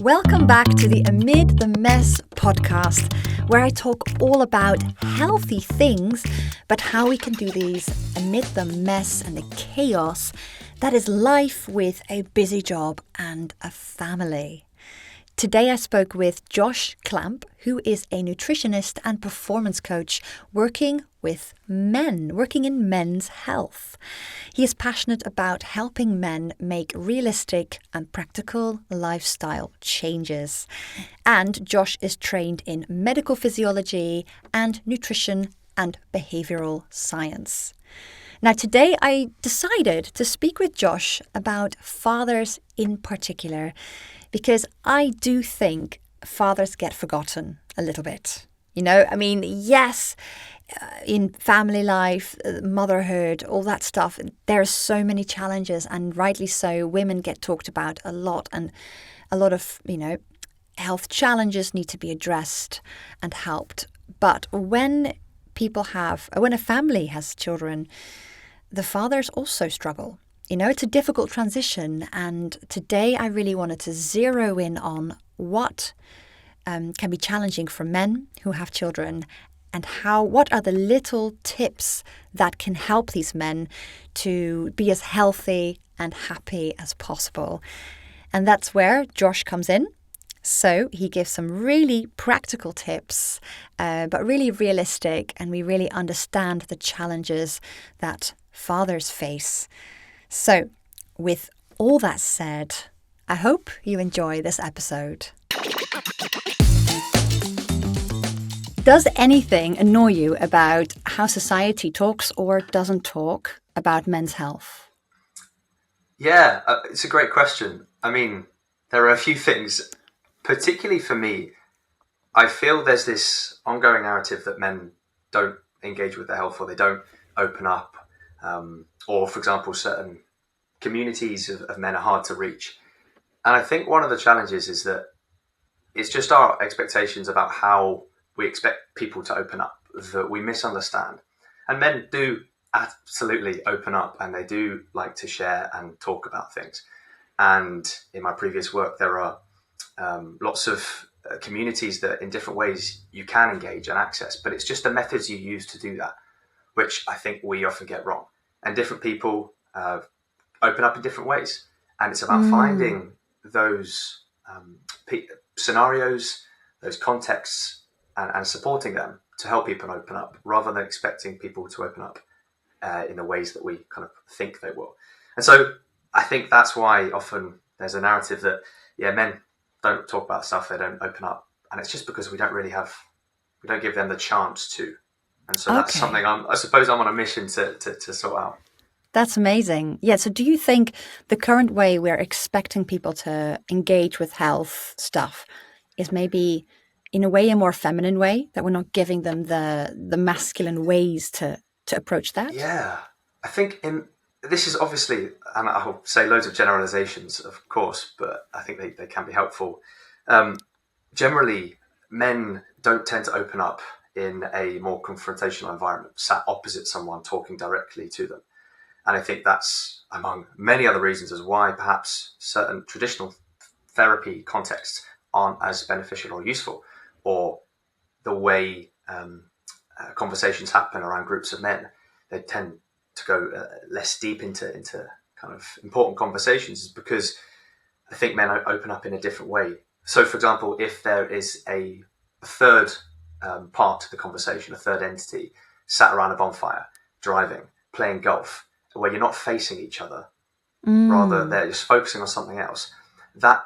Welcome back to the Amid the Mess podcast, where I talk all about healthy things, but how we can do these amid the mess and the chaos that is life with a busy job and a family. Today I spoke with Josh Clamp, who is a nutritionist and performance coach working in men's health. He is passionate about helping men make realistic and practical lifestyle changes. And Josh is trained in medical physiology and nutrition and behavioral science. Now, today I decided to speak with Josh about fathers in particular, because I do think fathers get forgotten a little bit. Yes, in family life, motherhood, all that stuff, there are so many challenges, and rightly so, women get talked about a lot, and a lot of, health challenges need to be addressed and helped. But when a family has children, the fathers also struggle. It's a difficult transition, and today I really wanted to zero in on what can be challenging for men who have children, and what are the little tips that can help these men to be as healthy and happy as possible. And that's where Josh comes in. So he gives some really practical tips, but really realistic, and we really understand the challenges that fathers face. So, with all that said, I hope you enjoy this episode. Does anything annoy you about how society talks or doesn't talk about men's health? Yeah, it's a great question. There are a few things, particularly for me. I feel there's this ongoing narrative that men don't engage with their health, or they don't open up. Or, for example, certain communities of men are hard to reach. And I think one of the challenges is that it's just our expectations about how we expect people to open up that we misunderstand. And men do absolutely open up, and they do like to share and talk about things. And in my previous work, there are lots of communities that in different ways you can engage and access, but it's just the methods you use to do that, which I think we often get wrong. And different people open up in different ways. And it's about finding those scenarios, those contexts, and supporting them to help people open up, rather than expecting people to open up in the ways that we kind of think they will. And so I think that's why often there's a narrative that, men don't talk about stuff, they don't open up. And it's just because we don't give them the chance to. And so that's something I suppose I'm on a mission to sort out. That's amazing. Yeah, so do you think the current way we're expecting people to engage with health stuff is maybe, in a way, a more feminine way, that we're not giving them the masculine ways to approach that? Yeah, I think this is obviously, and I'll say loads of generalizations, of course, but I think they can be helpful. Generally, men don't tend to open up in a more confrontational environment, sat opposite someone, talking directly to them. And I think that's, among many other reasons, as why perhaps certain traditional therapy contexts aren't as beneficial or useful, or the way conversations happen around groups of men. They tend to go less deep into kind of important conversations, is because I think men open up in a different way. So, for example, if there is a third part to the conversation, a third entity, sat around a bonfire, driving, playing golf, where you're not facing each other, rather they're just focusing on something else, that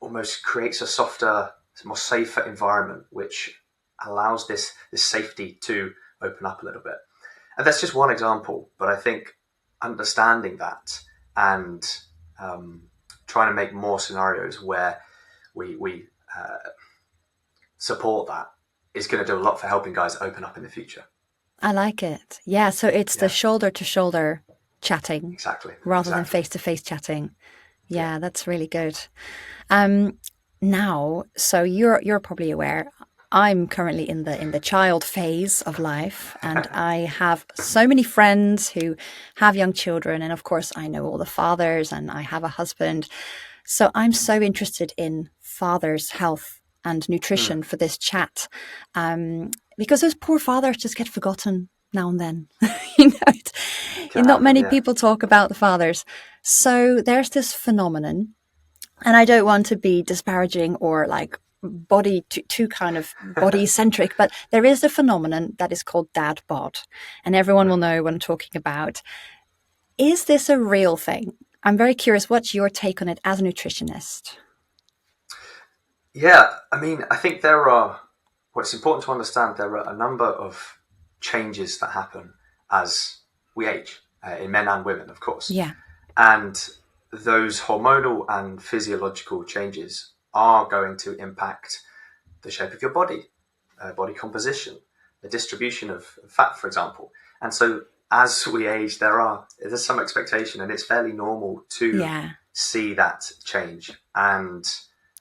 almost creates a softer, more safer environment, which allows this safety to open up a little bit. And that's just one example, but I think understanding that and trying to make more scenarios where we support that is going to do a lot for helping guys open up in the future. I like it. Yeah, so it's the shoulder-to-shoulder chatting. Exactly. Rather than face-to-face chatting. Yeah, that's really good. Now, so you're probably aware, I'm currently in the child phase of life, and I have so many friends who have young children, and of course I know all the fathers, and I have a husband. So I'm so interested in father's health and nutrition Mm, for this chat, because those poor fathers just get forgotten now and then. can Not happen, many yeah. people talk about the fathers. So there's this phenomenon, and I don't want to be disparaging or like body too kind of body centric, but there is a phenomenon that is called dad bod, and everyone will Mm. know what I'm talking about. Is this a real thing? I'm very curious. What's your take on it as a nutritionist? Yeah, I mean, I think well, it's important to understand there are a number of changes that happen as we age, in men and women, of course. Yeah. And those hormonal and physiological changes are going to impact the shape of your body, body composition, the distribution of fat, for example. And so as we age, there's some expectation, and it's fairly normal to Yeah. see that change. And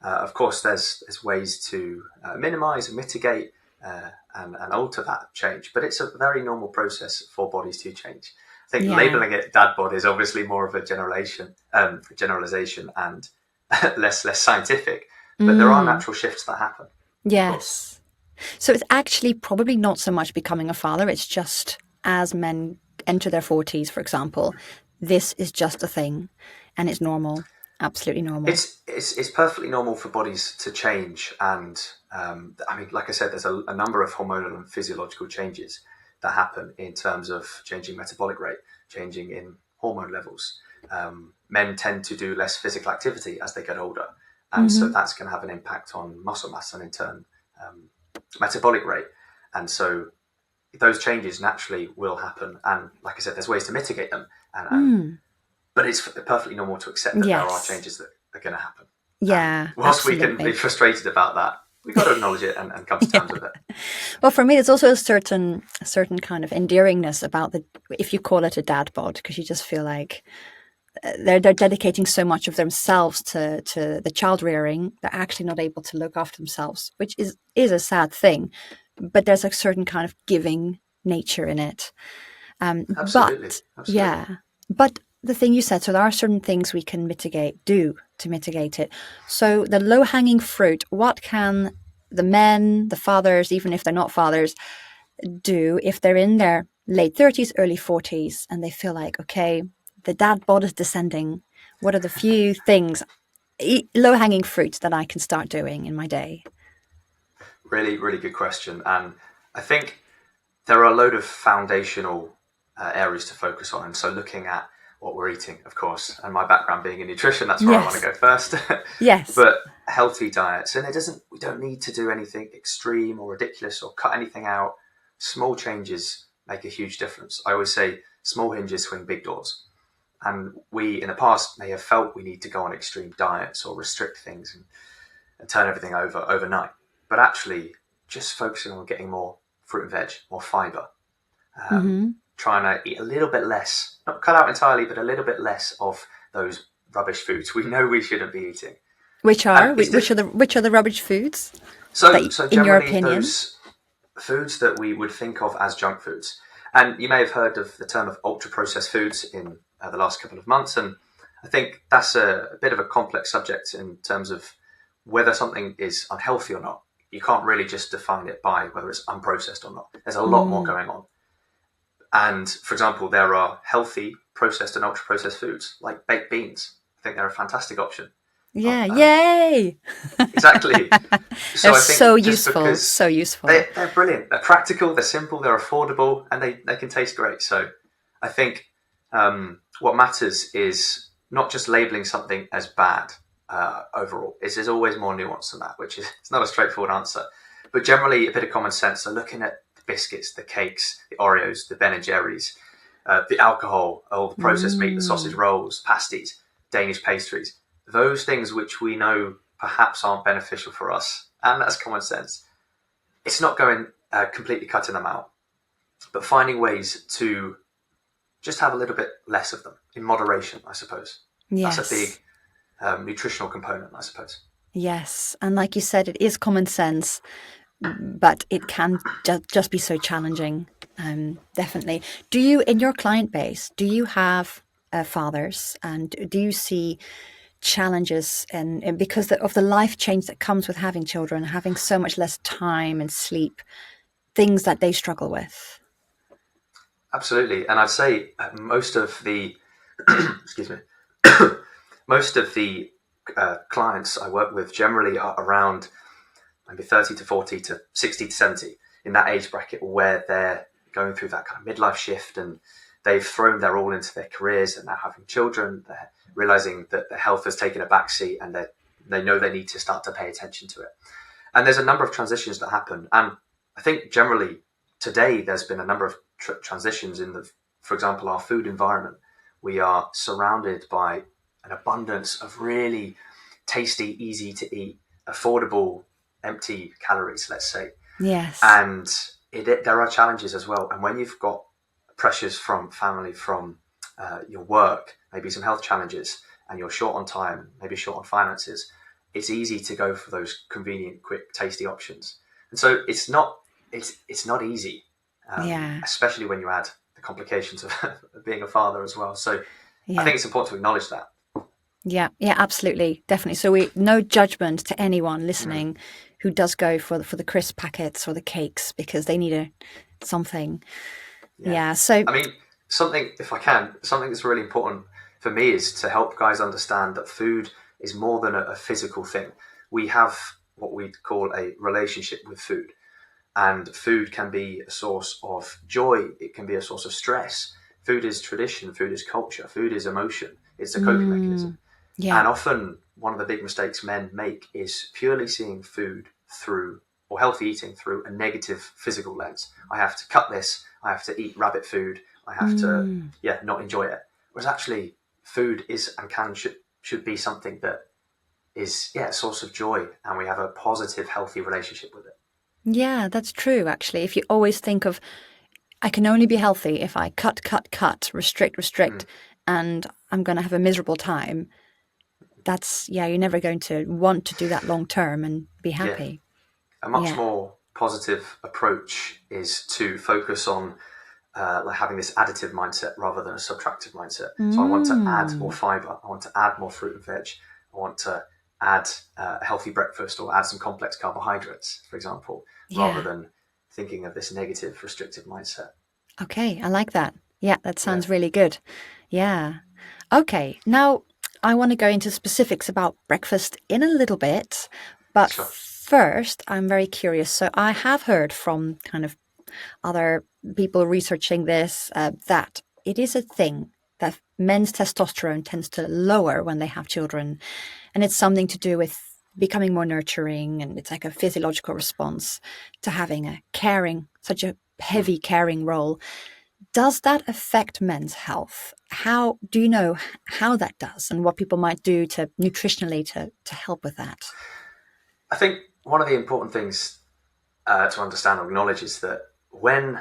of course, there's ways to minimize and mitigate and alter that change, but it's a very normal process for bodies to change. I think Yeah. labeling it dad bod is obviously more of a generalization and less scientific. But there are Mm. natural shifts that happen, of course. Yes. So it's actually probably not so much becoming a father. It's just as men enter their 40s, for example, this is just a thing and it's normal. Absolutely normal. It's perfectly normal for bodies to change, and I mean, like I said, there's a number of hormonal and physiological changes that happen in terms of changing metabolic rate, changing in hormone levels. Men tend to do less physical activity as they get older, and so Hmm. that's going to have an impact on muscle mass and in turn um, metabolic rate. And so those changes naturally will happen, and like I said, there's ways to mitigate them, and Mm. but it's perfectly normal to accept that there are Yes. changes that are going to happen. And Yeah, whilst we can be absolutely. frustrated about that, we've got to acknowledge it and come to Yeah. terms with it. Well, for me, there's also a certain kind of endearingness about the, if you call it a dad bod, because you just feel like they're dedicating so much of themselves to the child rearing, they're actually not able to look after themselves, which is a sad thing. But there's a certain kind of giving nature in it. Absolutely, But absolutely. yeah, but the thing you said, so there are certain things we can do to mitigate it. So the low hanging fruit, what can the men, the fathers, even if they're not fathers, do if they're in their late 30s, early 40s, and they feel like, okay, the dad bod is descending? What are the few things, low hanging fruit, that I can start doing in my day? Really, really good question. And I think there are a load of foundational areas to focus on. And so looking at what we're eating, of course, and my background being in nutrition, that's where I want to Yes. go first. Yes. But healthy diets, and we don't need to do anything extreme or ridiculous or cut anything out. Small changes make a huge difference. I always say small hinges swing big doors. And we in the past may have felt we need to go on extreme diets or restrict things and turn everything over overnight. But actually, just focusing on getting more fruit and veg, more fiber, Hmm. trying to eat a little bit less, not cut out entirely, but a little bit less of those rubbish foods we know we shouldn't be eating. Which And are it's which are the rubbish foods that, so in your generally opinion? those foods that we would think of as junk foods. And you may have heard of the term of ultra processed foods in the last couple of months. And I think that's a bit of a complex subject in terms of whether something is unhealthy or not. You can't really just define it by whether it's unprocessed or not. There's a lot more Mm. going on. And for example, there are healthy processed and ultra processed foods like baked beans. I think they're a fantastic option. Yeah, yay! Exactly. They're So I so think just useful, so because useful. they're brilliant, they're practical, they're simple, they're affordable, and they can taste great. So I think what matters is not just labeling something as bad overall. There's always more nuance than that, which is it's not a straightforward answer. But generally, a bit of common sense. So looking at the biscuits, the cakes, the Oreos, the Ben and Jerry's, the alcohol, all the processed meat, the sausage Mm. rolls, pasties, Danish pastries, those things which we know perhaps aren't beneficial for us, and that's common sense. It's not going completely cutting them out, but finding ways to just have a little bit less of them in moderation, I suppose. That's a Yes, big nutritional component, I suppose. yes. And like you said, it is common sense, but it can just be so challenging. Definitely. Do you, in your client base, do you have fathers, and do you see challenges and because of the life change that comes with having children, having so much less time and sleep, things that they struggle with? Absolutely. And I'd say most of the, excuse me, most of the clients I work with generally are around maybe 30 to 40 to 60 to 70, in that age bracket where they're going through that kind of midlife shift, and they've thrown their all into their careers and now having children. They're realizing that their health has taken a backseat, and they know they need to start to pay attention to it. And there's a number of transitions that happen. And I think generally today there's been a number of transitions in for example, our food environment. We are surrounded by an abundance of really tasty, easy to eat, affordable, empty calories, let's say. Yes. And there are challenges as well. And when you've got pressures from family, from your work, maybe some health challenges, and you're short on time, maybe short on finances, it's easy to go for those convenient, quick, tasty options. And so it's not easy, especially when you add the complications of being a father as well. So I think it's important to acknowledge that. Yeah, absolutely, definitely. So no judgment to anyone listening who does go for the crisp packets or the cakes because they need something. Yeah. So I mean, something that's really important for me is to help guys understand that food is more than a physical thing. We have what we call a relationship with food, and food can be a source of joy. It can be a source of stress. Food is tradition. Food is culture. Food is emotion. It's a coping mechanism. Yeah. And often one of the big mistakes men make is purely seeing food through, or healthy eating through, a negative physical lens. I have to cut this. I have to eat rabbit food. I have to, not enjoy it. Whereas actually food is and should be something that is, a source of joy, and we have a positive, healthy relationship with it. Yeah, that's true, actually. If you always think of, I can only be healthy if I cut, restrict, and I'm going to have a miserable time, you're never going to want to do that long term and be happy. A much more positive approach is to focus on like having this additive mindset rather than a subtractive mindset. So I want to add more fiber. I want to add more fruit and veg. I want to add a healthy breakfast, or add some complex carbohydrates, for example, rather than thinking of this negative, restrictive mindset. Okay, I like that. Yeah, that sounds really good. Yeah. Okay, now I want to go into specifics about breakfast in a little bit, but first I'm very curious. So I have heard from kind of other people researching this that it is a thing that men's testosterone tends to lower when they have children, and it's something to do with becoming more nurturing, and it's like a physiological response to having such a heavy caring role. Does that affect men's health? How do you know how that does, and what people might do to nutritionally to help with that? I think one of the important things to understand or acknowledge is that when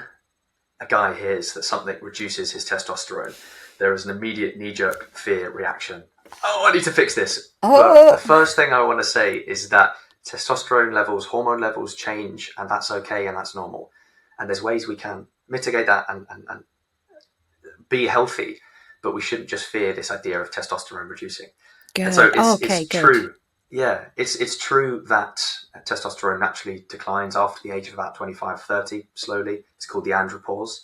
a guy hears that something reduces his testosterone, there is an immediate knee-jerk fear reaction. Oh, I need to fix this. But the first thing I want to say is that testosterone levels, hormone levels change, and that's okay, and that's normal. And there's ways we can mitigate that and be healthy, but we shouldn't just fear this idea of testosterone reducing. Good. And so it's true. Yeah, it's true that testosterone naturally declines after the age of about 25, 30, slowly. It's called the andropause.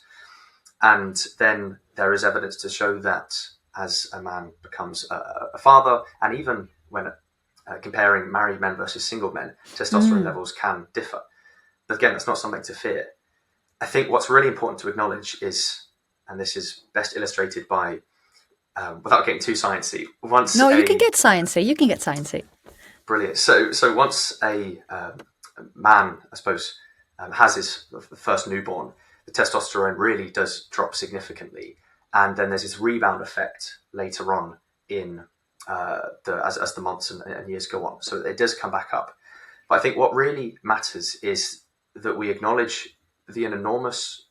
And then there is evidence to show that as a man becomes a father, and even when comparing married men versus single men, testosterone levels can differ. But again, that's not something to fear. I think what's really important to acknowledge is, and this is best illustrated by, without getting too sciencey. You can get sciencey. Brilliant. So once a man, I suppose, has his first newborn, the testosterone really does drop significantly, and then there's this rebound effect later on in as the months and years go on. So it does come back up. But I think what really matters is that we acknowledge the enormous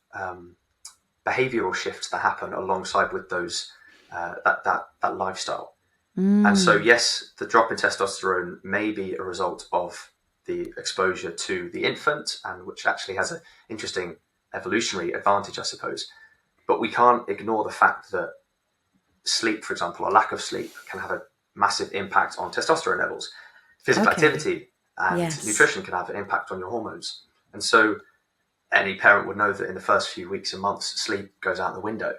behavioural shifts that happen alongside with those that lifestyle. And so, yes, the drop in testosterone may be a result of the exposure to the infant, and which actually has an interesting evolutionary advantage, I suppose. But we can't ignore the fact that sleep, for example, or lack of sleep, can have a massive impact on testosterone levels. Physical Okay. activity and Yes. nutrition can have an impact on your hormones. And so any parent would know that in the first few weeks and months, sleep goes out the window.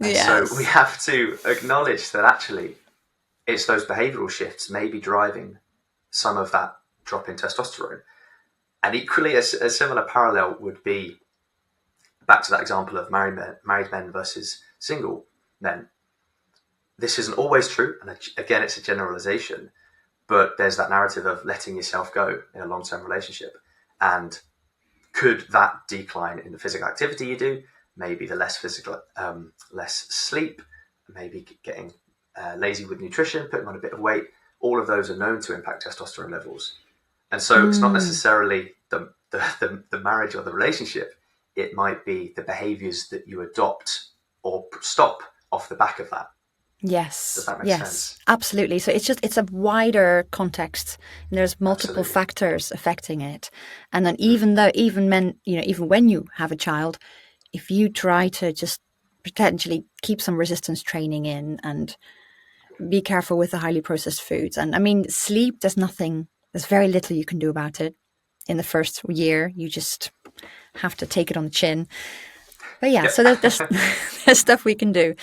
And so we Yes. have to acknowledge that actually it's those behavioral shifts maybe driving some of that drop in testosterone. And equally, a similar parallel would be back to that example of married men versus single men. This isn't always true, and again, it's a generalization, but there's that narrative of letting yourself go in a long-term relationship. And could that decline in the physical activity you do, maybe the less sleep, maybe getting lazy with nutrition, putting on a bit of weight, all of those are known to impact testosterone levels. And so it's not necessarily the marriage or the relationship. It might be the behaviors that you adopt or stop off the back of that. Yes. Does that make Yes, sense? absolutely. So it's a wider context, and there's multiple Absolutely. factors affecting it. And then even when you have a child, if you try to just potentially keep some resistance training in and be careful with the highly processed foods. And I mean, sleep, there's very little you can do about it. In the first year, you just have to take it on the chin. But yeah, Yep. so there's there's stuff we can do.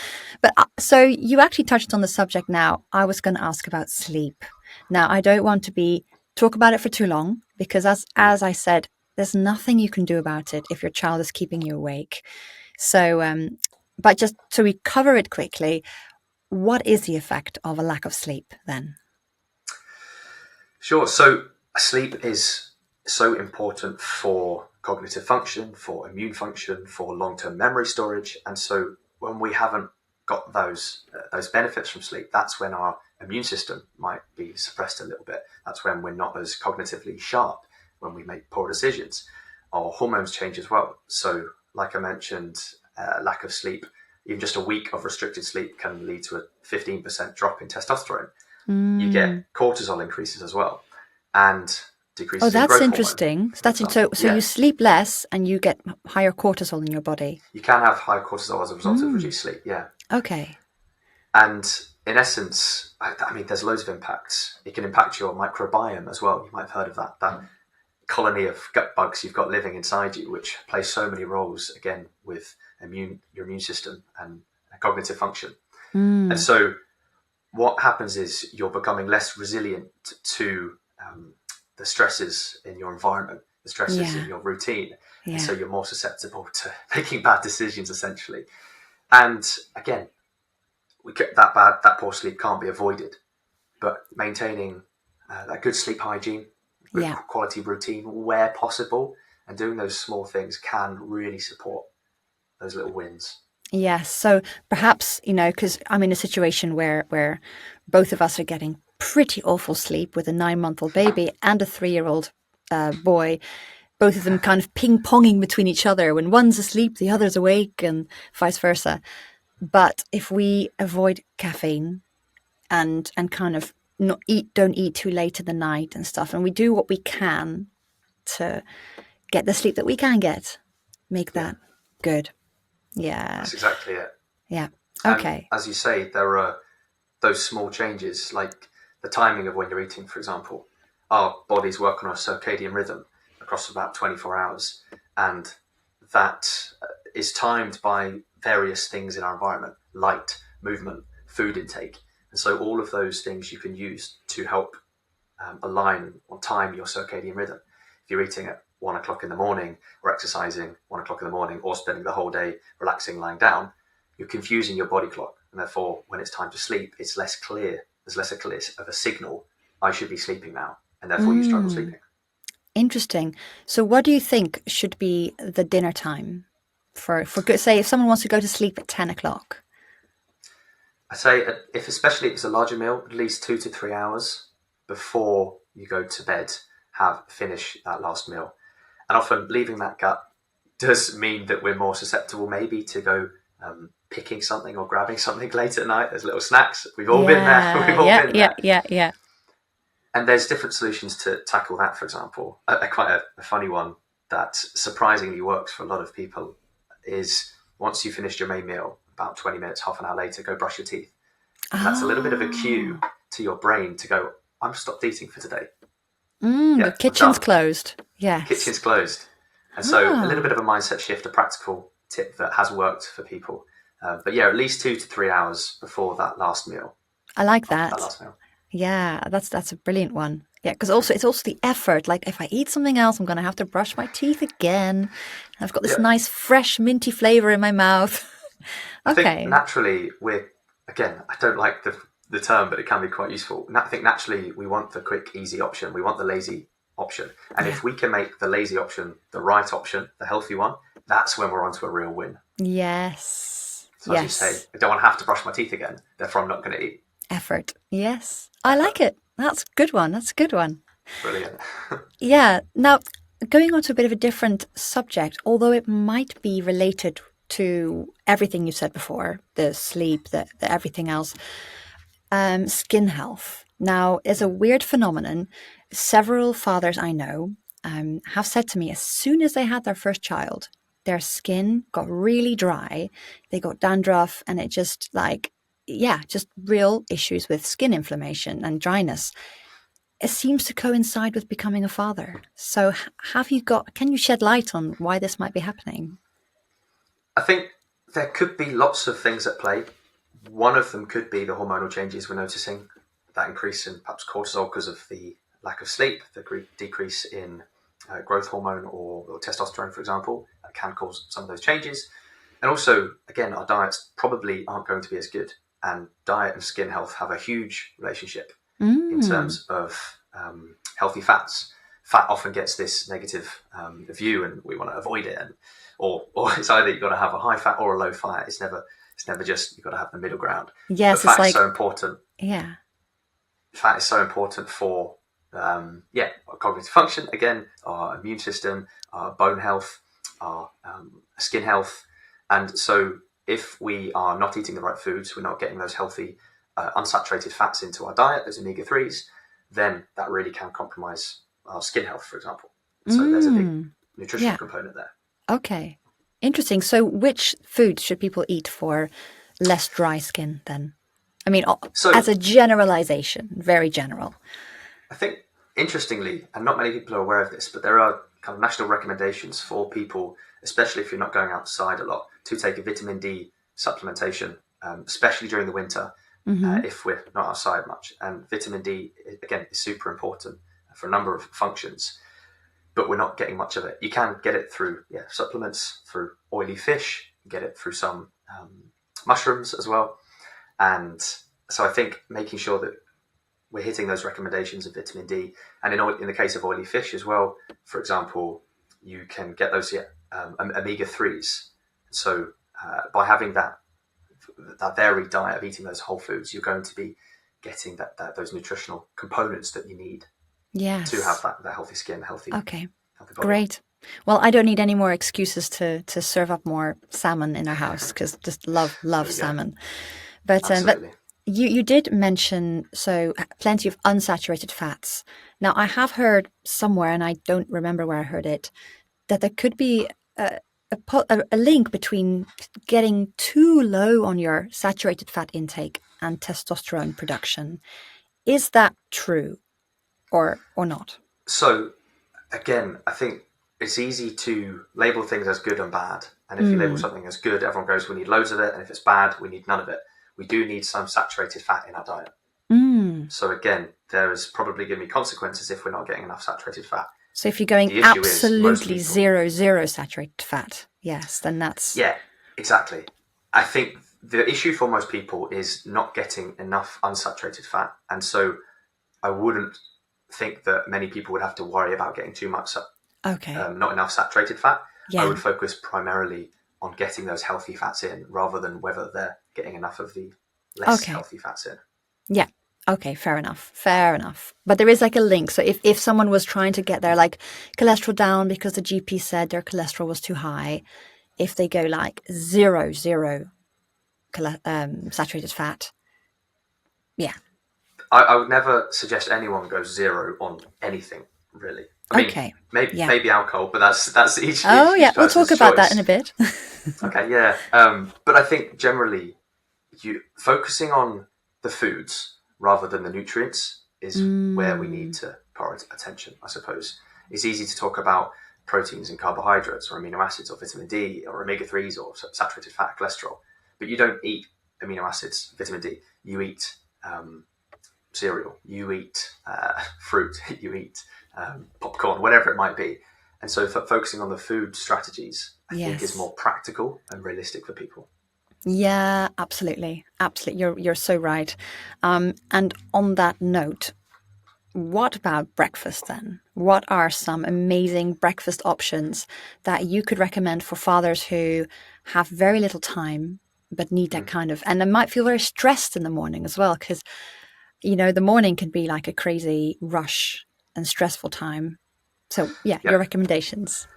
But so you actually touched on the subject now. I was going to ask about sleep. Now, I don't want to talk about it for too long because as I said, there's nothing you can do about it if your child is keeping you awake. So, but just so we cover it quickly, what is the effect of a lack of sleep then? Sure. So sleep is so important for cognitive function, for immune function, for long-term memory storage. And so when we haven't got those benefits from sleep, that's when our immune system might be suppressed a little bit. That's when we're not as cognitively sharp, when we make poor decisions. Our hormones change as well. So like I mentioned, lack of sleep, even just a week of restricted sleep can lead to a 15% drop in testosterone. You get cortisol increases as well, and Oh, decreases in that's growth hormone, interesting. for That's example. so Yeah, you sleep less and you get higher cortisol in your body. you can have high cortisol as a result of reduced sleep. Yeah, Okay. and in essence, I mean, there's loads of impacts. It can impact your microbiome as well. You might have heard of that colony of gut bugs you've got living inside you, which play so many roles again with your immune system and cognitive function. And so what happens is you're becoming less resilient to the stresses in your environment, the stresses in Yeah. your routine. And so Yeah. you're more susceptible to making bad decisions, essentially. And again, that poor sleep can't be avoided, but maintaining that good sleep hygiene, good Yeah. quality routine where possible, and doing those small things can really support those little wins. Yes. So perhaps, because I'm in a situation where both of us are getting pretty awful sleep with a 9-month-old baby and a 3-year-old boy, both of them kind of ping-ponging between each other. When one's asleep, the other's awake and vice versa. But if we avoid caffeine and kind of don't eat too late in the night and stuff, and we do what we can to get the sleep that we can get, make Yeah, that good. Yeah. that's exactly it. Yeah. And Okay. as you say, there are those small changes, like the timing of when you're eating, for example. Our bodies work on a circadian rhythm across about 24 hours, and that is timed by various things in our environment: light, movement, food intake. And so all of those things you can use to help align or time your circadian rhythm. If you're eating at 1 o'clock in the morning, or exercising 1 o'clock in the morning, or spending the whole day relaxing, lying down, you're confusing your body clock. And therefore, when it's time to sleep, it's less clear. There's less of a signal. I should be sleeping now. And therefore you struggle sleeping. Interesting. So what do you think should be the dinner time for good? Say if someone wants to go to sleep at 10 o'clock. I say, especially if it's a larger meal, at least 2 to 3 hours before you go to bed, finish that last meal. And often leaving that gut does mean that we're more susceptible maybe to go picking something or grabbing something late at night. There's little snacks. We've all been there. We've all been there. Yeah. And there's different solutions to tackle that, for example. Quite a funny one that surprisingly works for a lot of people is once you finished your main meal, about 20 minutes, half an hour later, go brush your teeth. And that's a little bit of a cue Oh. to your brain to go, I'm stopped eating for today. The Yeah, I'm kitchen's done. closed. Yes. Kitchen's closed. And so a little Oh, bit of a mindset shift, a practical tip that has worked for people. But yeah, at least 2 to 3 hours before that last meal, I like after that that. last meal. Yeah, that's a brilliant one. Yeah, because also it's also the effort. Like if I eat something else, I'm gonna have to brush my teeth again. I've got this Yeah. nice fresh minty flavor in my mouth. I think Okay. naturally again, I don't like the term, but it can be quite useful. I think naturally we want the quick, easy option. We want the lazy option. And Yeah. if we can make the lazy option the right option, the healthy one, that's when we're onto a real win. Yes. So as you say, Yes. I don't want to have to brush my teeth again, therefore I'm not going to eat. Effort. Yes. I Effort. like it. That's a good one. That's a good one. Brilliant. Yeah. Now, going on to a bit of a different subject, although it might be related to everything you said before, the sleep, the everything else, skin health. Now, is a weird phenomenon. Several fathers I know have said to me as soon as they had their first child, their skin got really dry, they got dandruff, and it just just real issues with skin inflammation and dryness. It seems to coincide with becoming a father. So, can you shed light on why this might be happening? I think there could be lots of things at play. One of them could be the hormonal changes we're noticing, that increase in perhaps cortisol because of the lack of sleep, the decrease in growth hormone or testosterone, for example, that can cause some of those changes. And also, again, our diets probably aren't going to be as good. And diet and skin health have a huge relationship in Mm, terms of healthy fats. Fat often gets this negative view, and we want to avoid it. Or it's either you've got to have a high fat or a low fat. It's never just you've got to have the middle ground. But yes, it's fat is like, so important. yeah. Fat is so important for our cognitive function. Again, our immune system, our bone health, our skin health, and so if we are not eating the right foods, we're not getting those healthy unsaturated fats into our diet, those omega-3s, then that really can compromise our skin health, for example. So there's a big Mm, nutritional yeah. component there. Okay. Interesting. So, which foods should people eat for less dry skin then? I mean, as So a generalization, very general. I think, interestingly, and not many people are aware of this, but there are kind of national recommendations for people, especially if you're not going outside a lot, to take a vitamin D supplementation, especially during the winter, Mm-hmm. if we're not outside much. And vitamin D, again, is super important for a number of functions, but we're not getting much of it. You can get it through supplements, through oily fish, get it through some mushrooms as well. And so I think making sure that we're hitting those recommendations of vitamin D. And in the case of oily fish as well, for example, you can get those omega-3s. So by having that varied diet of eating those whole foods, you're going to be getting those nutritional components that you need to have Yes. that healthy skin, Okay. healthy body. Great. Well, I don't need any more excuses to serve up more salmon in our house because just love There we go. salmon. But Absolutely. you did mention plenty of unsaturated fats. Now I have heard somewhere, and I don't remember where I heard it, that there could be a link between getting too low on your saturated fat intake and testosterone production. Is that true or not? So again, I think it's easy to label things as good and bad. And if you label Mm. something as good, everyone goes, we need loads of it. And if it's bad, we need none of it. We do need some saturated fat in our diet. Mm. So again, there is probably going to be consequences if we're not getting enough saturated fat. So if you're going The issue is most absolutely people, zero saturated fat, yes, then that's yeah, exactly. I think the issue for most people is not getting enough unsaturated fat. And so I wouldn't think that many people would have to worry about getting too much okay. not enough saturated fat. I Yeah. would focus primarily on getting those healthy fats in rather than whether they're getting enough of the less Okay. healthy fats in. Yeah. Okay, fair enough. Fair enough. But there is like a link. So if someone was trying to get their like cholesterol down because the GP said their cholesterol was too high, if they go like zero saturated fat, yeah. I would never suggest anyone go zero on anything, really. I mean, Okay. Yeah. maybe alcohol, but that's each, Oh each, yeah, each we'll talk person's about that in a choice. bit. Okay, yeah. But I think generally, you focusing on the foods rather than the nutrients is where we need to pour attention, I suppose. It's easy to talk about proteins and carbohydrates or amino acids or vitamin D or omega-3s or saturated fat, cholesterol, but you don't eat amino acids, vitamin D. You eat cereal, you eat fruit, you eat popcorn, whatever it might be. And so focusing on the food strategies, I think, is more practical and realistic for people. Yeah, absolutely. Absolutely. You're so right. And on that note, what about breakfast then? What are some amazing breakfast options that you could recommend for fathers who have very little time but need that kind of, and they might feel very stressed in the morning as well, because, the morning can be like a crazy rush and stressful time. So yeah, your recommendations.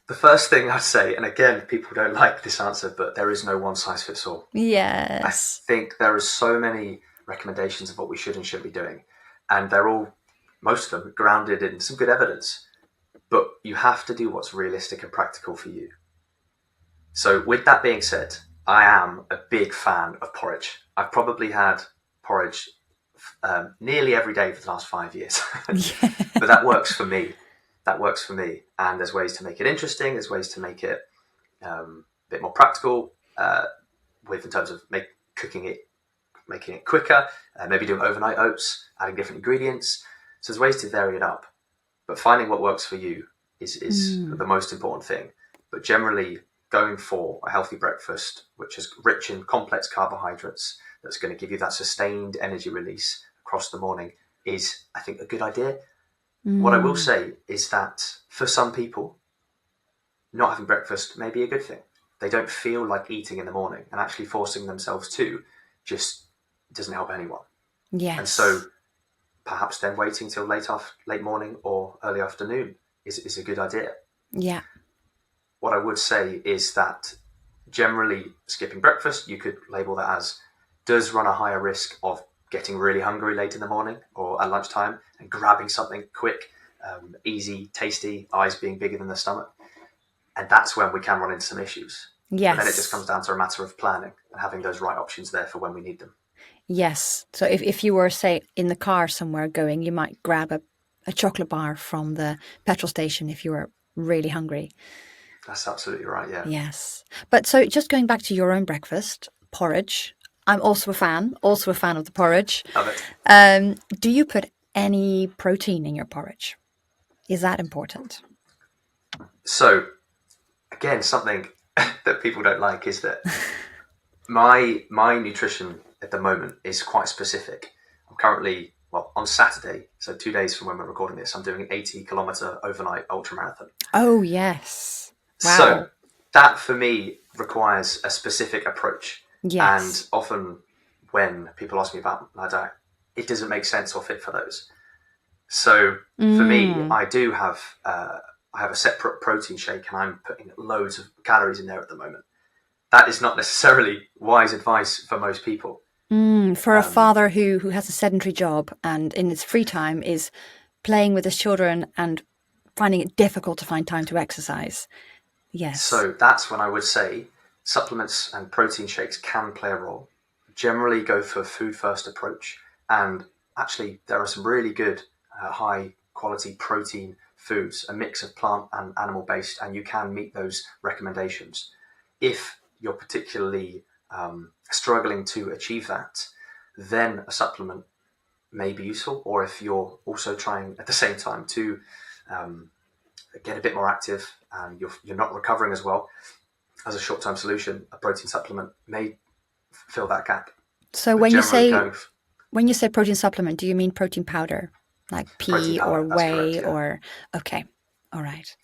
The first thing I'd say, and again, people don't like this answer, but there is no one size fits all. I Yes. think there are so many recommendations of what we should and shouldn't be doing, and they're all, most of them, grounded in some good evidence. But you have to do what's realistic and practical for you. So with that being said, I am a big fan of porridge. I've probably had porridge nearly every day for the last 5 years. But that works for me. That works for me. And there's ways to make it interesting. There's ways to make it a bit more practical in terms of making it quicker, maybe doing overnight oats, adding different ingredients. So there's ways to vary it up. But finding what works for you is the most important thing. But generally, going for a healthy breakfast, which is rich in complex carbohydrates, that's going to give you that sustained energy release across the morning, is, I think, a good idea. What I will say is that for some people, not having breakfast may be a good thing. They don't feel like eating in the morning, and actually forcing themselves to just doesn't help anyone. Yes. And so perhaps then waiting till late morning or early afternoon is a good idea. Yeah. What I would say is that generally skipping breakfast, you could label that as, does run a higher risk of getting really hungry late in the morning or at lunchtime and grabbing something quick, easy, tasty, eyes being bigger than the stomach. And that's when we can run into some issues. Yes. And then it just comes down to a matter of planning and having those right options there for when we need them. Yes. So if you were, say, in the car somewhere going, you might grab a chocolate bar from the petrol station if you were really hungry. That's absolutely right, yeah. Yes. But so just going back to your own breakfast, porridge. I'm also a fan of the porridge. Love it. Do you put any protein in your porridge? Is that important? So, again, something that people don't like is that my nutrition at the moment is quite specific. I'm currently, on Saturday, so 2 days from when we're recording this, I'm doing an 80-kilometer overnight ultra marathon. Oh, yes. Wow. So that for me requires a specific approach. Yes. And often when people ask me about my diet, it doesn't make sense or fit for those. So for me, I do have I have a separate protein shake, and I'm putting loads of calories in there at the moment. That is not necessarily wise advice for most people. For a father who has a sedentary job and in his free time is playing with his children and finding it difficult to find time to exercise. Yes. So that's when I would say supplements and protein shakes can play a role. Generally go for a food first approach. And actually there are some really good high quality protein foods, a mix of plant and animal based, and you can meet those recommendations. If you're particularly struggling to achieve that, then a supplement may be useful. Or if you're also trying at the same time to get a bit more active and you're not recovering as well, as a short-term solution, a protein supplement may fill that gap. So when you say protein supplement, do you mean protein powder, like pea or whey? Correct, yeah. Or okay, all right.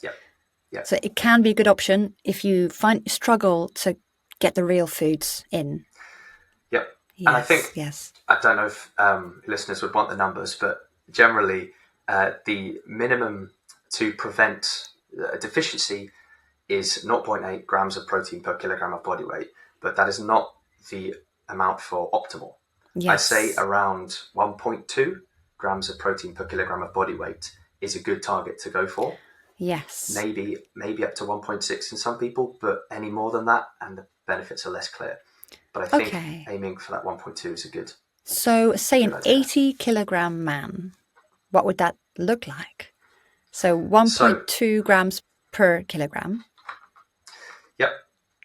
Yeah. So it can be a good option if you struggle to get the real foods in. Yep. Yes, and I think, yes. I don't know if listeners would want the numbers, but generally the minimum to prevent a deficiency is 0.8 grams of protein per kilogram of body weight, but that is not the amount for optimal. Yes. I say around 1.2 grams of protein per kilogram of body weight is a good target to go for. Yes. Maybe up to 1.6 in some people, but any more than that and the benefits are less clear. But I think aiming for that 1.2 is a good So say Good an idea. 80 kilogram man, what would that look like? So So, 1.2 grams per kilogram. yep.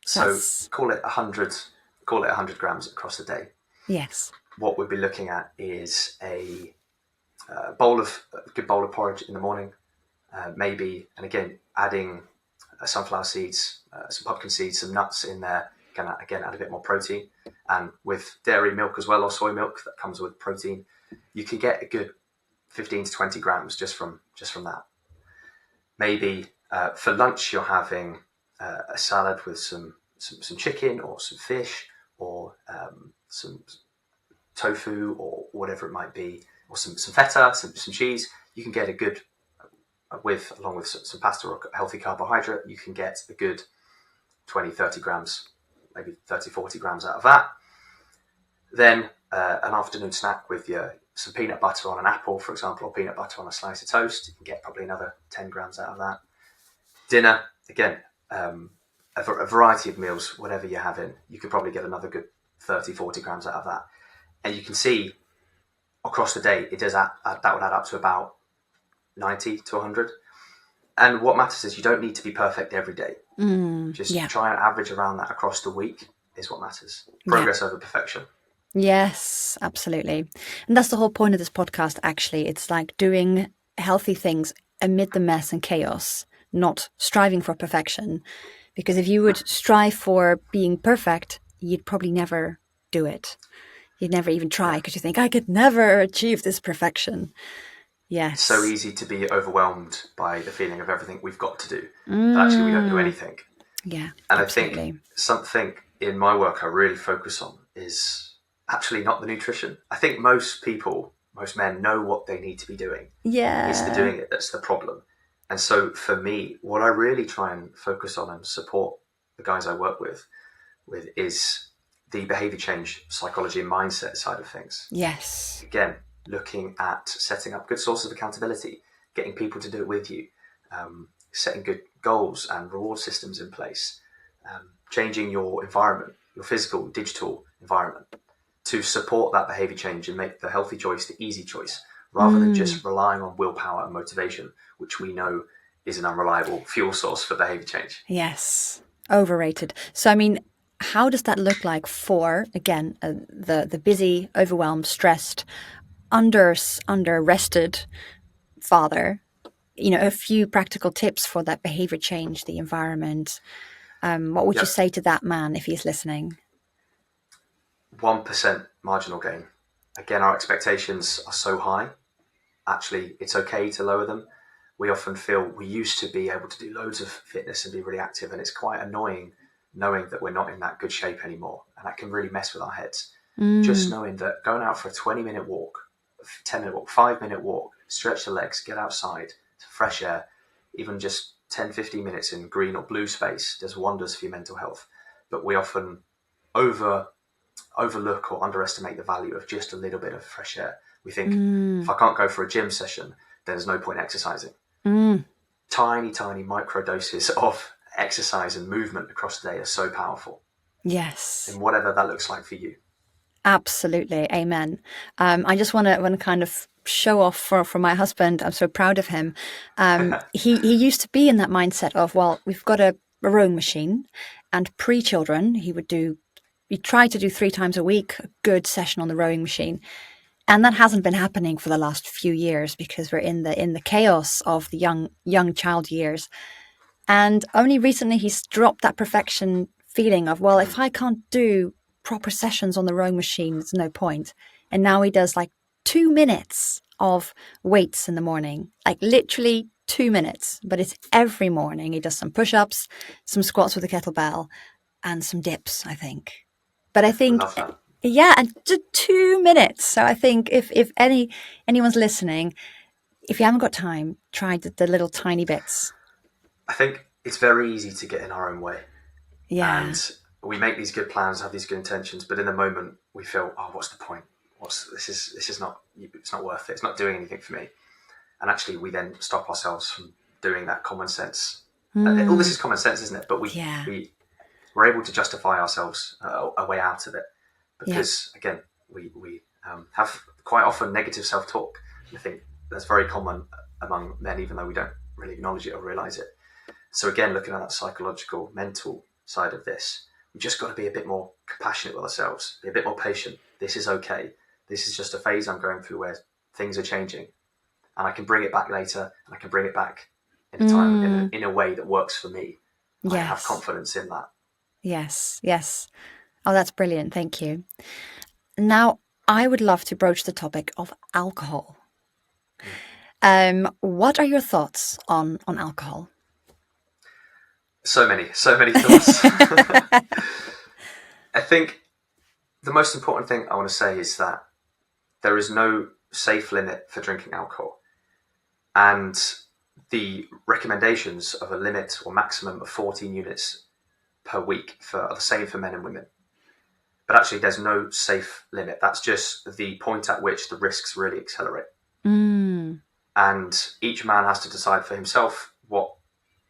So So that's, call it 100 grams across the day. yes. What we'd be looking at is a good bowl of porridge in the morning, maybe, and again, adding sunflower seeds, some pumpkin seeds, some nuts in there. Can again add a bit more protein, and with dairy milk as well, or soy milk that comes with protein, you can get a good 15 to 20 grams just from that. Maybe for lunch you're having a salad with some chicken or some fish or some tofu or whatever it might be, or some feta, some cheese. You can get a good along with some pasta or healthy carbohydrate. You can get a good 20, 30 grams, maybe 30, 40 grams out of that. Then an afternoon snack with some peanut butter on an apple, for example, or peanut butter on a slice of toast. You can get probably another 10 grams out of that. Dinner, again, a variety of meals, whatever you're having, you could probably get another good 30, 40 grams out of that. And you can see across the day, that would add up to about 90 to 100. And what matters is you don't need to be perfect every day. Just Yeah. try and average around that across the week is what matters. Yeah. Progress over perfection. Yes, absolutely. And that's the whole point of this podcast, actually. It's like doing healthy things amid the mess and chaos, not striving for perfection. Because if you would strive for being perfect, you'd probably never do it. You'd never even try Yeah. because you think, I could never achieve this perfection. It's so Yes. easy to be overwhelmed by the feeling of everything we've got to do, but actually we don't do anything. Yeah, And I think absolutely. something in my work I really focus on is actually not the nutrition. I think most men know what they need to be doing. It's the Yeah. doing it that's the problem. And so for me, what I really try and focus on and support the guys I work with is the behavior change psychology and mindset side of things. Yes. Again, looking at setting up good sources of accountability, getting people to do it with you, setting good goals and reward systems in place, changing your environment, your physical, digital environment to support that behavior change and make the healthy choice the easy choice, rather than just relying on willpower and motivation, which we know is an unreliable fuel source for behavior change. Yes. Overrated. So, I mean, how does that look like for, again, the busy, overwhelmed, stressed, under rested father? You know, a few practical tips for that behavior change, the environment. What would you Yep, say to that man if he's listening? 1% marginal gain. Again, our expectations are so high. Actually, it's okay to lower them. We often feel we used to be able to do loads of fitness and be really active, and it's quite annoying knowing that we're not in that good shape anymore, and that can really mess with our heads. Just knowing that going out for a 20-minute walk, 10-minute walk, 5-minute walk, stretch the legs, get outside to fresh air, even just 10, 15 minutes in green or blue space does wonders for your mental health. But we often overlook or underestimate the value of just a little bit of fresh air. We think, if I can't go for a gym session, then there's no point exercising. Tiny, tiny micro doses of exercise and movement across the day are so powerful. Yes. And whatever that looks like for you. Absolutely. Amen. I just want to kind of show off for my husband. I'm so proud of him. He used to be in that mindset of, well, we've got a rowing machine, and pre-children, he tried to do 3 times a week, a good session on the rowing machine. And that hasn't been happening for the last few years because we're in the chaos of the young child years. And only recently he's dropped that perfection feeling of, well, if I can't do proper sessions on the rowing machine, there's no point. And now he does like 2 minutes of weights in the morning, like literally 2 minutes, but it's every morning. He does some push-ups, some squats with a kettlebell, and some dips, I think. But I think, Love that. yeah, and just 2 minutes. So I think if anyone's listening, if you haven't got time, try the little tiny bits. I think it's very easy to get in our own way. Yeah. And we make these good plans, have these good intentions, but in the moment we feel, oh, what's the point? This is not, it's not worth it. It's not doing anything for me. And actually we then stop ourselves from doing that common sense. All this is common sense, isn't it? But we're able to justify ourselves a way out of it because again, we have quite often negative self-talk. I think that's very common among men, even though we don't really acknowledge it or realize it. So again, looking at that psychological, mental side of this, we just got to be a bit more compassionate with ourselves, be a bit more patient. This is okay. This is just a phase I'm going through where things are changing, and I can bring it back later, and I can bring it back in a time in a way that works for me. I have Yes. confidence in that. Yes. Yes. Oh, that's brilliant. Thank you. Now, I would love to broach the topic of alcohol. What are your thoughts on alcohol? So many thoughts. I think the most important thing I want to say is that there is no safe limit for drinking alcohol. And the recommendations of a limit or maximum of 14 units per week are the same for men and women. But actually, there's no safe limit. That's just the point at which the risks really accelerate. And each man has to decide for himself what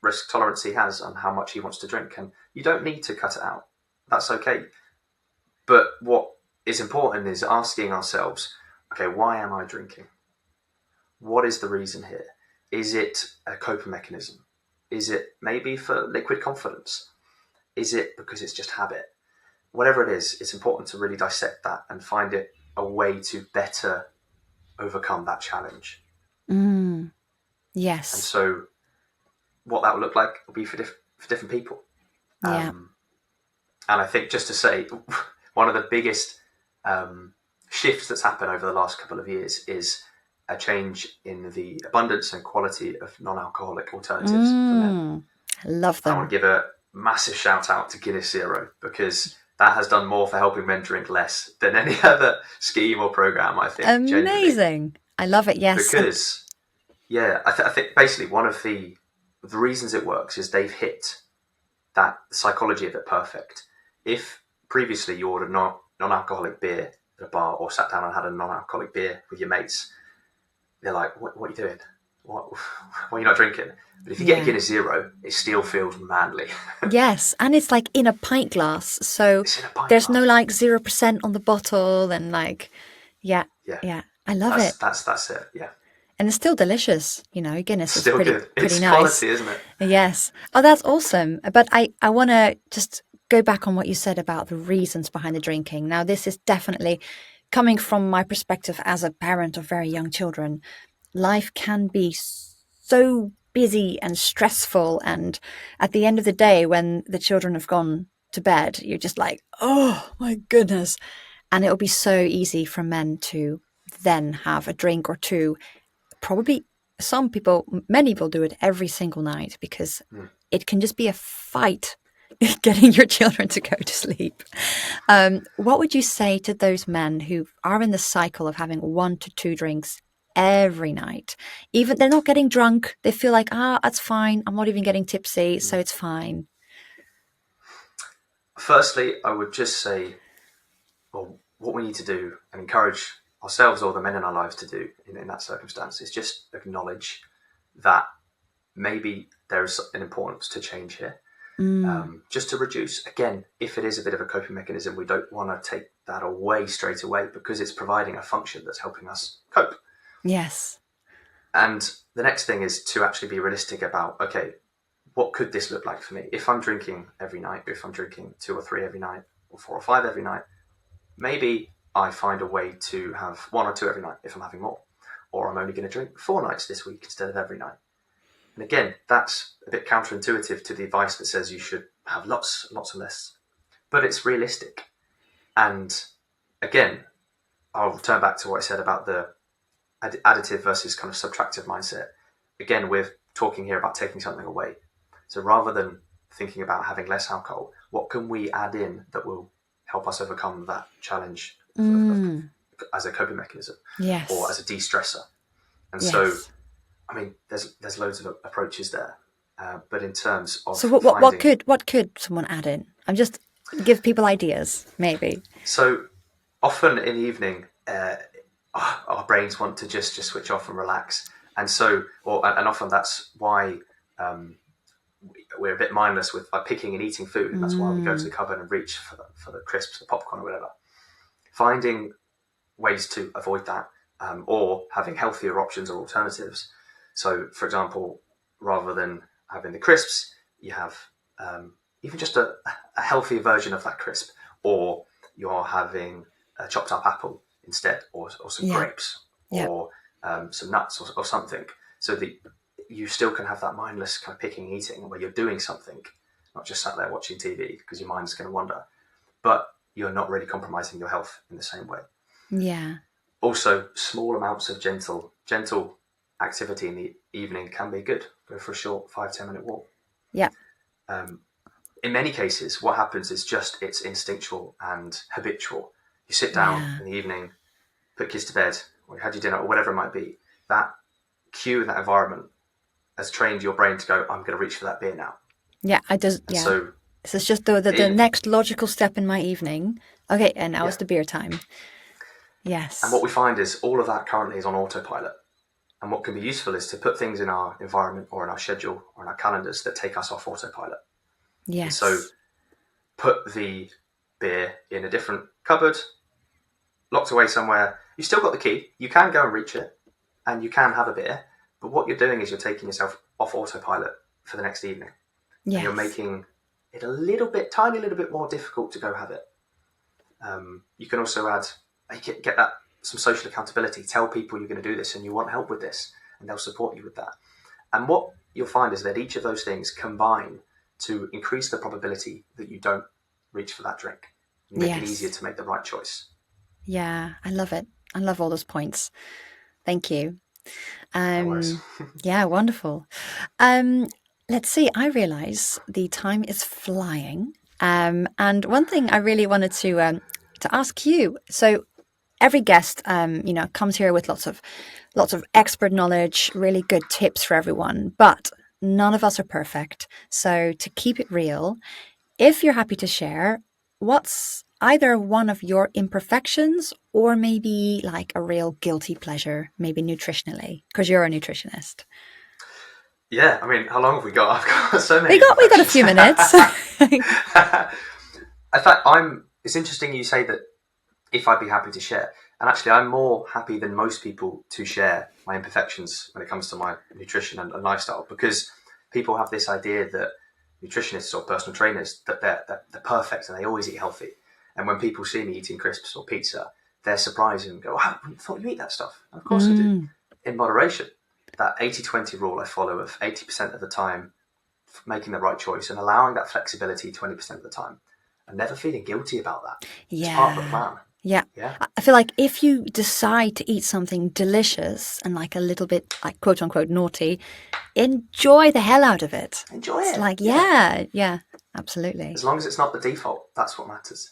risk tolerance he has and how much he wants to drink. And you don't need to cut it out. That's okay. But what is important is asking ourselves, okay, why am I drinking? What is the reason here? Is it a coping mechanism? Is it maybe for liquid confidence? Is it because it's just habit? Whatever it is, it's important to really dissect that and find it a way to better overcome that challenge. Yes. And so what that will look like will be for different people. Yeah. And I think, just to say, one of the biggest shifts that's happened over the last couple of years is a change in the abundance and quality of non-alcoholic alternatives for men. I love them. I want to give a massive shout out to Guinness Zero, because that has done more for helping men drink less than any other scheme or program, I think. Amazing. Genuinely. I love it. Yes. Because, I think basically one of the reasons it works is they've hit that psychology of it perfect. If previously you ordered non-alcoholic beer at a bar, or sat down and had a non-alcoholic beer with your mates, they're like, what are you doing? What are you not drinking? But if you get a Guinness Zero, it still feels manly. Yes, and it's like in a pint glass, so there's no like 0% on the bottle, and like, yeah, I love it. That's it, yeah. And it's still delicious, Guinness is still pretty good. It's nice. Quality, isn't it? Yes. Oh, that's awesome. But I want to just go back on what you said about the reasons behind the drinking. Now, this is definitely coming from my perspective as a parent of very young children. Life can be so busy and stressful, and at the end of the day, when the children have gone to bed, you're just like, oh my goodness. And it'll be so easy for men to then have a drink or two. Probably many people do it every single night, because it can just be a fight getting your children to go to sleep. What would you say to those men who are in the cycle of having 1 to 2 drinks every night? Even they're not getting drunk, they feel like, that's fine, I'm not even getting tipsy, so it's fine. Firstly, I would just say, well, what we need to do and encourage ourselves or the men in our lives to do in that circumstance is just acknowledge that maybe there's an importance to change here. Just to reduce, again, if it is a bit of a coping mechanism, we don't want to take that away straight away, because it's providing a function that's helping us cope. Yes. And the next thing is to actually be realistic about, okay, what could this look like for me? If I'm drinking every night, if I'm drinking 2 or 3 every night, or 4 or 5 every night, maybe I find a way to have 1 or 2 every night if I'm having more. Or I'm only going to drink 4 nights this week instead of every night. And again, that's a bit counterintuitive to the advice that says you should have lots and less. But it's realistic. And again, I'll turn back to what I said about the additive versus kind of subtractive mindset. Again, we're talking here about taking something away. So rather than thinking about having less alcohol, what can we add in that will help us overcome that challenge as a coping mechanism, or as a de-stressor? And so, I mean, there's loads of approaches there, but in terms of what could someone add in? I'm just give people ideas, maybe. So often in the evening, our brains want to just switch off and relax, and often that's why we're a bit mindless with picking and eating food, and that's why we go to the cupboard and reach for the crisps, the popcorn, or whatever. Finding ways to avoid that, or having healthier options or alternatives. So, for example, rather than having the crisps, you have even just a healthier version of that crisp, or you're having a chopped up apple instead, or some grapes, or some nuts, or something, so that you still can have that mindless kind of picking and eating where you're doing something, not just sat there watching TV because your mind's going to wander, but you're not really compromising your health in the same way. Yeah. Also, small amounts of gentle activity in the evening can be good. Go for a short 5-10 minute walk. Yeah. In many cases, what happens is just it's instinctual and habitual. You sit down in the evening, put kids to bed, or you had your dinner, or whatever it might be. That cue in that environment has trained your brain to go, I'm going to reach for that beer now. Yeah, So it's just the next logical step in my evening. Okay, and now it's the beer time. Yes. And what we find is all of that currently is on autopilot. And what can be useful is to put things in our environment or in our schedule or in our calendars that take us off autopilot. Yes. And so put the beer in a different cupboard, locked away somewhere. You've still got the key. You can go and reach it and you can have a beer. But what you're doing is you're taking yourself off autopilot for the next evening. Yes. And you're making it tiny little bit more difficult to go have it. You can also get that some social accountability. Tell people you're going to do this and you want help with this, and they'll support you with that. And what you'll find is that each of those things combine to increase the probability that you don't reach for that drink. You make it easier to make the right choice. Yeah, I love it. I love all those points. Thank you. Yeah, wonderful. Let's see. I realize the time is flying. And one thing I really wanted to ask you. So every guest, comes here with lots of expert knowledge, really good tips for everyone. But none of us are perfect. So to keep it real, if you're happy to share, what's either one of your imperfections or maybe like a real guilty pleasure, maybe nutritionally, because you're a nutritionist. Yeah, I mean, how long have we got? I've got so many. We got a few minutes. In fact, it's interesting you say that if I'd be happy to share. And actually, I'm more happy than most people to share my imperfections when it comes to my nutrition and lifestyle, because people have this idea that nutritionists or personal trainers, that they're perfect and they always eat healthy. And when people see me eating crisps or pizza, they're surprised and go, oh, I thought you eat that stuff. And of course I do, in moderation. That 80-20 rule I follow of 80% of the time making the right choice and allowing that flexibility 20% of the time. And never feeling guilty about that. Yeah. It's part of the plan. Yeah. I feel like if you decide to eat something delicious and like a little bit like quote unquote naughty, enjoy the hell out of it. Enjoy it. It's like, yeah, absolutely. As long as it's not the default, that's what matters.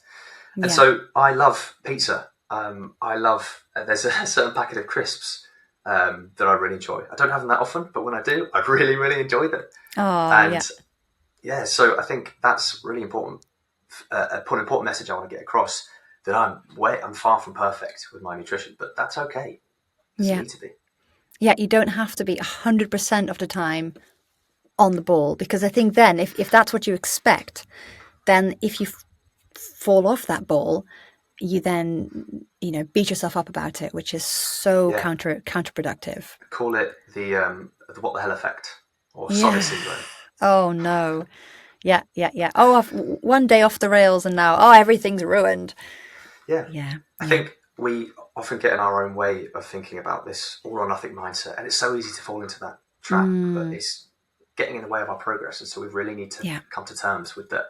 And so I love pizza. There's a certain packet of crisps that I really enjoy. I don't have them that often, but when I do, I really, really enjoy them. So I think that's really important. An important message I want to get across, that I'm far from perfect with my nutrition, but that's okay. It doesn't need to be. Yeah, you don't have to be 100% of the time on the ball, because I think then if that's what you expect, then if you fall off that ball, you then beat yourself up about it, which is so counterproductive. Call it the what the hell effect, or Sonny syndrome. Oh no. Yeah. Oh, I've one day off the rails and now everything's ruined. Yeah. I think we often get in our own way of thinking about this all or nothing mindset, and it's so easy to fall into that trap, but it's getting in the way of our progress. And so we really need to come to terms with that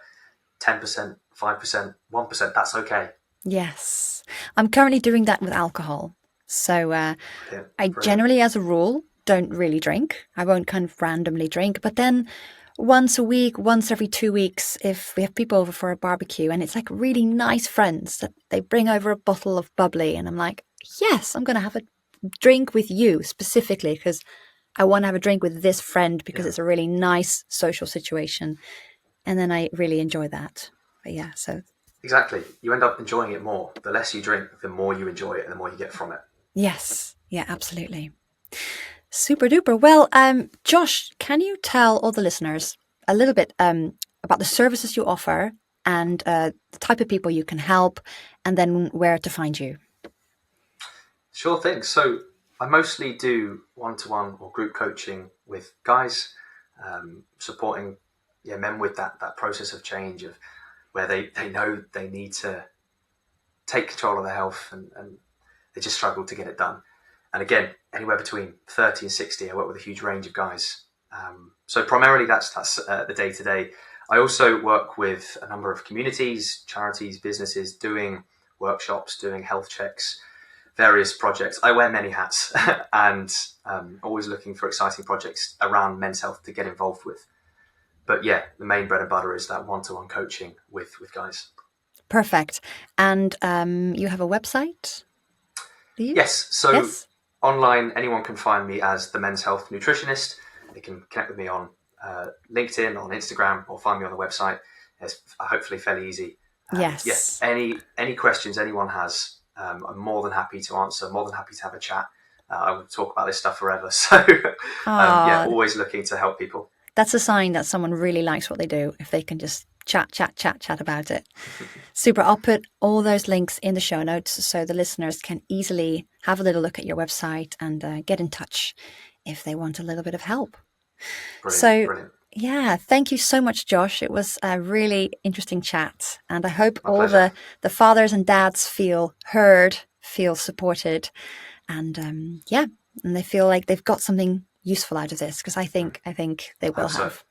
10%, 5%, 1%, that's okay. Yes. I'm currently doing that with alcohol. So I generally, as a rule, don't really drink. I won't kind of randomly drink, but then once a week, once every 2 weeks, if we have people over for a barbecue and it's like really nice friends that they bring over a bottle of bubbly, and I'm like, yes, I'm going to have a drink with you specifically because I want to have a drink with this friend because it's a really nice social situation. And then I really enjoy that. But so. Exactly. You end up enjoying it more. The less you drink, the more you enjoy it and the more you get from it. Yes. Yeah, absolutely. Super duper. Well, Josh, can you tell all the listeners a little bit about the services you offer and the type of people you can help, and then where to find you? Sure thing. So I mostly do one-to-one or group coaching with guys, supporting men with that process of change, of where they know they need to take control of their health and they just struggle to get it done. And again, anywhere between 30 and 60, I work with a huge range of guys. So primarily that's the day-to-day. I also work with a number of communities, charities, businesses, doing workshops, doing health checks, various projects. I wear many hats and always looking for exciting projects around men's health to get involved with. But yeah, the main bread and butter is that one-to-one coaching with guys. Perfect. And you have a website? Do you? Yes. So online, anyone can find me as the Men's Health Nutritionist. They can connect with me on LinkedIn, on Instagram, or find me on the website. It's hopefully fairly ezy. Yes. Any questions anyone has, I'm more than happy to answer, more than happy to have a chat. I will talk about this stuff forever. So always looking to help people. That's a sign that someone really likes what they do, if they can just chat about it. Super. I'll put all those links in the show notes so the listeners can easily have a little look at your website and get in touch if they want a little bit of help. Brilliant. Yeah, thank you so much, Josh. It was a really interesting chat. And I hope My all pleasure. the fathers and dads feel heard, feel supported, and and they feel like they've got something useful out of this, because I think they will have.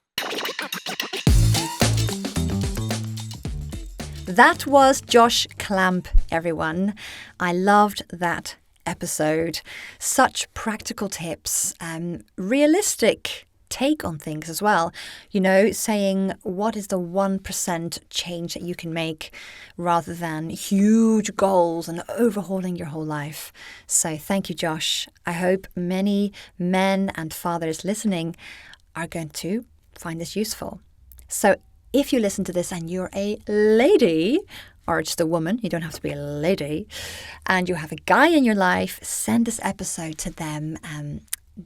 That was Josh Clamp, everyone. I loved that episode. Such practical tips, realistic take on things as well. Saying what is the 1% change that you can make rather than huge goals and overhauling your whole life. So thank you, Josh. I hope many men and fathers listening are going to find this useful. So if you listen to this and you're a lady, or just a woman, you don't have to be a lady, and you have a guy in your life, send this episode to them.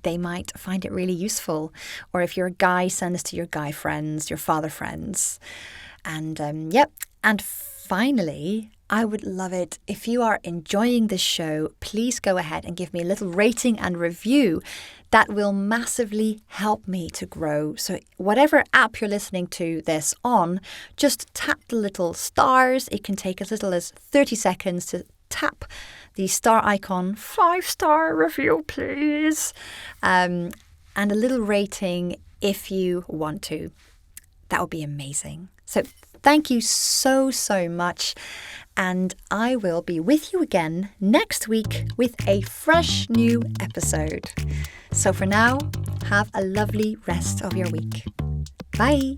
They might find it really useful. Or if you're a guy, send this to your guy friends, your father friends. And And finally, I would love it if you are enjoying this show, please go ahead and give me a little rating and review. That will massively help me to grow. So whatever app you're listening to this on, just tap the little stars. It can take as little as 30 seconds to tap the star icon. 5-star review, please. And a little rating if you want to. That would be amazing. So thank you so much. And I will be with you again next week with a fresh new episode. So for now, have a lovely rest of your week. Bye.